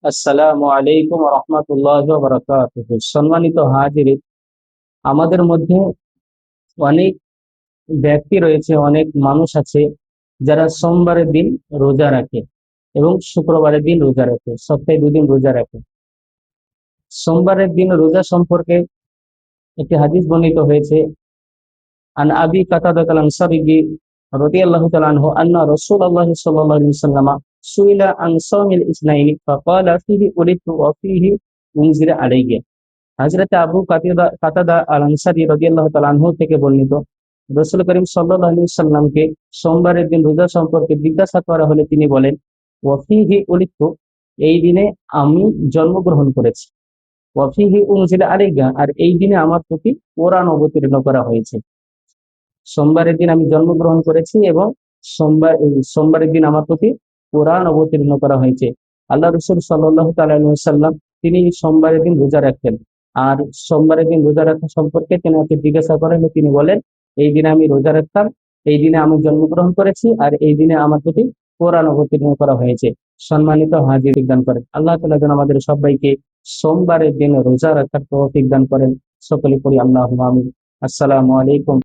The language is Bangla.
আসসালামু আলাইকুম রহমতুল্লাহ বারাকাতুহু। সম্মানিত হাজিরিন, আমাদের মধ্যে অনেক ব্যক্তি রয়েছে, অনেক মানুষ আছে যারা সোমবারের দিন রোজা রাখে এবং শুক্রবারের দিন রোজা রাখে, সপ্তাহে দুদিন রোজা রাখে। সোমবারের দিন রোজা সম্পর্কে একটি হাদিস বর্ণিত হয়েছে। আন আবি কাতাদা আল আনসারী রাদিয়াল্লাহু তাআলা আনহু আন্না রাসূলুল্লাহ সাল্লাল্লাহু আলাইহি ওয়াসাল্লাম সুইলা আন সাওমিল ইসনাইনি ফাকালা ফীহি উরিদতু ওয়া ফীহি উনজিরা আলাইহি। হযরত আবু কাতাদা আল আনসারী রাদিয়াল্লাহু তাআলা আনহু থেকে বর্ণিত, রাসূল করিম সাল্লাল্লাহু আলাইহি ওয়াসাল্লামকে সোমবারের দিন রোজা সম্পর্কে জিজ্ঞাসা করা হলে তিনি বলেন, ওয়া ফীহি উলিদতু, এই দিনে আমি জন্মগ্রহণ করেছি। ওয়া ফীহি উনজিলা আলাইয়া, আর এই দিনে আমার প্রতি কোরআন অবতীর্ণ করা হয়েছে। সোমবারের দিন আমি জন্মগ্রহণ করেছি এবং সোমবারের দিন আমার প্রতি কোরআন অবতীর্ণ করা হয়েছে। আল্লাহ রসুল সাল্লাল্লাহু তাআলা আলাইহি ওয়াসাল্লাম তিনি সোমবারের দিন রোজা রাখতেন। আর সোমবারের দিন রোজা রাখা সম্পর্কে তেনাকে জিজ্ঞাসা করা হলে তিনি বলেন, এই দিনে আমি রোজা রাখতাম, এই দিনে আমি জন্মগ্রহণ করেছি, আর এই দিনে আমার প্রতি কোরআন অবতীর্ণ করা হয়েছে। সম্মানিত হাজির দান করেন, আল্লাহ তাআলা যেন আমাদের সবাইকে সোমবারের দিন রোজা রাখার তৌফিক দান করেন। সকলে পড়ি আল্লাহুম্মা আমিন। আসসালামু আলাইকুম।